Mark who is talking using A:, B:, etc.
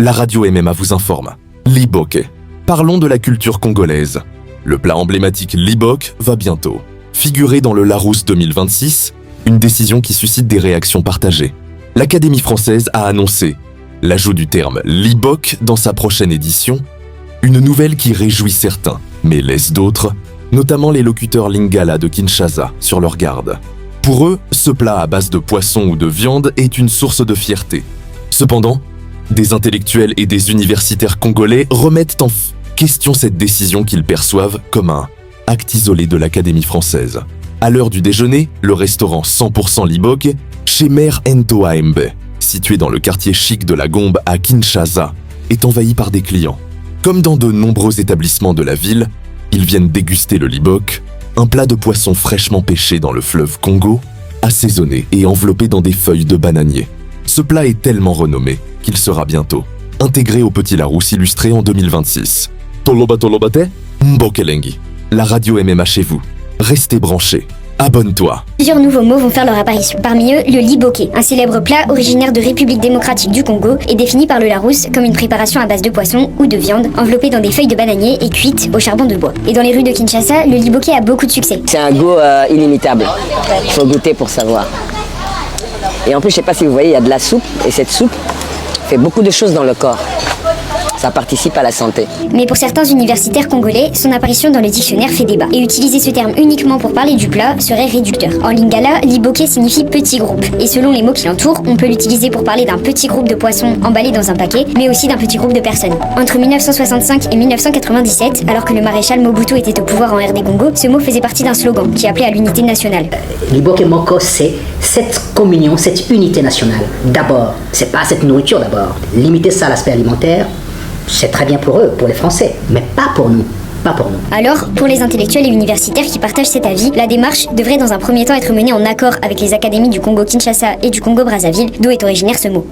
A: La radio MMA vous informe. Liboke. Parlons de la culture congolaise. Le plat emblématique Libok va bientôt figurer dans le Larousse 2026, une décision qui suscite des réactions partagées. L'Académie française a annoncé l'ajout du terme Libok dans sa prochaine édition, une nouvelle qui réjouit certains, mais laisse d'autres, notamment les locuteurs lingala de Kinshasa, sur leur garde. Pour eux, ce plat à base de poisson ou de viande est une source de fierté. Cependant, des intellectuels et des universitaires congolais remettent en question cette décision qu'ils perçoivent comme un acte isolé de l'Académie française. À l'heure du déjeuner, le restaurant 100% Libok, chez Mère Ntoaembe, situé dans le quartier chic de la Gombe à Kinshasa, est envahi par des clients. Comme dans de nombreux établissements de la ville, ils viennent déguster le Libok, un plat de poisson fraîchement pêché dans le fleuve Congo, assaisonné et enveloppé dans des feuilles de bananier. Ce plat est tellement renommé qu'il sera bientôt intégré au Petit Larousse illustré en 2026. Toloba Tolobate, Mbokelengi. La radio MMA chez vous. Restez branchés. Abonne-toi.
B: Plusieurs nouveaux mots vont faire leur apparition. Parmi eux, le liboké, un célèbre plat originaire de République démocratique du Congo et défini par le Larousse comme une préparation à base de poisson ou de viande, enveloppée dans des feuilles de bananier et cuite au charbon de bois. Et dans les rues de Kinshasa, le liboké a beaucoup de succès.
C: C'est un goût inimitable. Il faut goûter pour savoir. Et en plus, je sais pas si vous voyez, il y a de la soupe et cette soupe fait beaucoup de choses dans le corps. Ça participe à la santé.
B: Mais pour certains universitaires congolais, son apparition dans le dictionnaire fait débat. Et utiliser ce terme uniquement pour parler du plat serait réducteur. En lingala, liboké signifie petit groupe. Et selon les mots qui l'entourent, on peut l'utiliser pour parler d'un petit groupe de poissons emballés dans un paquet, mais aussi d'un petit groupe de personnes. Entre 1965 et 1997, alors que le maréchal Mobutu était au pouvoir en RD Congo, ce mot faisait partie d'un slogan qui appelait à l'unité nationale.
D: Liboké Moko, c'est cette communion, cette unité nationale. D'abord, c'est pas cette nourriture d'abord. Limiter ça à l'aspect alimentaire, c'est très bien pour eux, pour les Français, mais pas pour nous. Pas pour nous.
B: Alors, pour les intellectuels et universitaires qui partagent cet avis, la démarche devrait dans un premier temps être menée en accord avec les académies du Congo-Kinshasa et du Congo-Brazzaville, d'où est originaire ce mot.